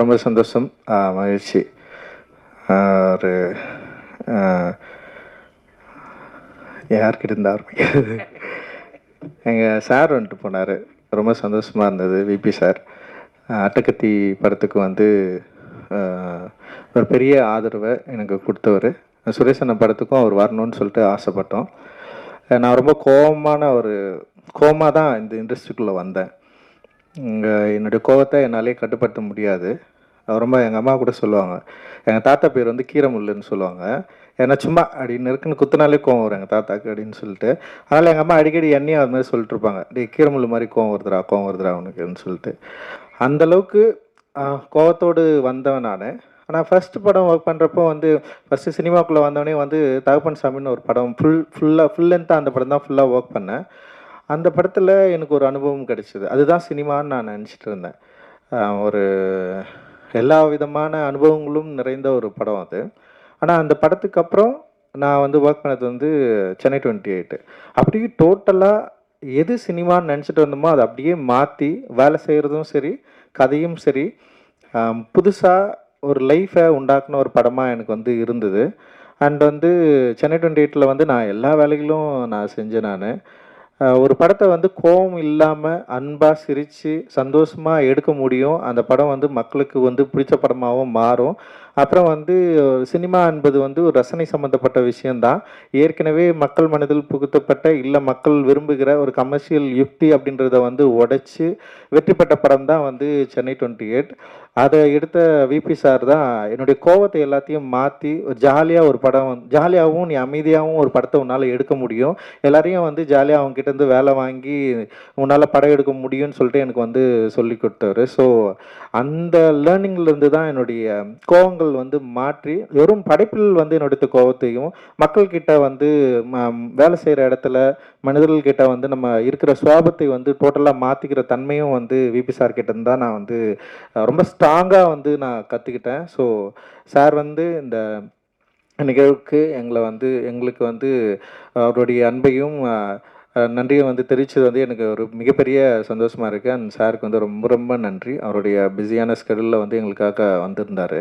ரொம்ப சந்தோஷம், மகிழ்ச்சி. ஒரு யார்கிட்ட இருந்து ஆரம்பிக்கிறது? எங்கள் சார் வந்துட்டு போனார். ரொம்ப சந்தோஷமாக இருந்தது. விபி சார் அட்டகத்தி படத்துக்கு வந்து ஒரு பெரிய ஆதரவை எனக்கு கொடுத்தவர். சுரேஷ் அண்ணன் படத்துக்கும் அவர் வரணும்னு சொல்லிட்டு ஆசைப்பட்டோம். நான் ரொம்ப கோவமாக தான் இந்த இண்டஸ்ட்ரிக்குள்ளே வந்தேன். என்னுடைய கோவத்தை என்னாலே கட்டுப்படுத்த முடியாது. ரொம்ப எங்கள் அம்மா கூட சொல்லுவாங்க, எங்கள் தாத்தா பேர் வந்து கீரமுல்லுன்னு சொல்லுவாங்க. ஏன்னா சும்மா அப்படி நெருக்குன்னு குத்துனாலே கோவம் வரும் எங்கள் தாத்தாக்கு அப்படின்னு சொல்லிட்டு. அதனால் எங்கள் அம்மா அடிக்கடி என்னையும் அது மாதிரி சொல்லிட்டு இருப்பாங்க, டே கீரமுல்லு மாதிரி கோவம் வருதுடா அவனுக்குன்னு சொல்லிட்டு. அந்தளவுக்கு கோவத்தோடு வந்தவன் நான். ஆனால் ஃபஸ்ட்டு படம் ஒர்க் பண்ணுறப்போ வந்து ஃபஸ்ட்டு சினிமாக்குள்ளே வந்தவொடனே வந்து தகப்பன் சாமின்னு ஒரு படம் ஃபுல் லென்த்தாக அந்த படம் தான் ஃபுல்லாக ஒர்க் பண்ணேன். அந்த படத்தில் எனக்கு ஒரு அனுபவம் கிடைச்சிது. அதுதான் சினிமான்னு நான் நினச்சிட்டு இருந்தேன். ஒரு எல்லா விதமான அனுபவங்களும் நிறைந்த ஒரு படம் அது. ஆனால் அந்த படத்துக்கு அப்புறம் நான் வந்து ஒர்க் பண்ணது வந்து சென்னை 28. அப்படியே டோட்டலாக எது சினிமான்னு நினச்சிட்டு வந்தோமோ அதை அப்படியே மாற்றி வேலை செய்கிறதும் சரி, கதையும் சரி, புதுசாக ஒரு லைஃப்பை உண்டாக்குன ஒரு படமாக எனக்கு வந்து இருந்தது. அண்ட் வந்து சென்னை 28 வந்து நான் எல்லா வேலைகளும் நான் செஞ்சேன் நான். ஒரு படத்தை வந்து கோவம் இல்லாமல் அன்பாக சிரித்து சந்தோஷமாக எடுக்க முடியும். அந்த படம் வந்து மக்களுக்கு வந்து பிடிச்ச படமாகவும் மாறும். அப்புறம் வந்து சினிமா என்பது வந்து ஒரு ரசனை சம்மந்தப்பட்ட விஷயந்தான். ஏற்கனவே மக்கள் மனதில் புகுத்தப்பட்ட இல்லை மக்கள் விரும்புகிற ஒரு கமர்ஷியல் யுக்தி அப்படின்றத வந்து உடைச்சி வெற்றி பெற்ற படம் தான் வந்து சென்னை 28. அதை எடுத்த விபி சார் தான் என்னுடைய கோவத்தை எல்லாத்தையும் மாற்றி ஜாலியாக ஒரு படம் ஜாலியாகவும் நீ அமைதியாகவும் ஒரு படத்தை உன்னால் எடுக்க முடியும். எல்லாரையும் வந்து ஜாலியாக அவங்க கிட்டேருந்து வேலை வாங்கி உன்னால் படம் எடுக்க முடியும்னு சொல்லிட்டு எனக்கு வந்து சொல்லி கொடுத்தாரு. ஸோ அந்த லேர்னிங்லேருந்து தான் என்னுடைய கோவங்கள் வந்து மாற்றி வெறும் படைப்பில் வந்து என்னுடைய கோவத்தையும் மக்கள்கிட்ட வந்து வேலை செய்கிற இடத்துல மனிதர்கள்கிட்ட வந்து நம்ம இருக்கிற சுவாபத்தை வந்து டோட்டலாக மாற்றிக்கிற தன்மையும் வந்து விபி சார் கிட்டேருந்து தான் நான் வந்து ரொம்ப ஸ்ட்ராங்காக வந்து நான் கற்றுக்கிட்டேன். ஸோ சார் வந்து இந்த நிகழ்வுக்கு எங்களுக்கு வந்து அவருடைய அன்பையும் நன்றியும் வந்து தெரிவித்தது வந்து எனக்கு ஒரு மிகப்பெரிய சந்தோஷமாக இருக்குது. அண்ட் சாருக்கு வந்து ரொம்ப ரொம்ப நன்றி. அவருடைய பிஸியான ஸ்கெடியூலில் வந்து எங்களுக்காக வந்திருந்தார்.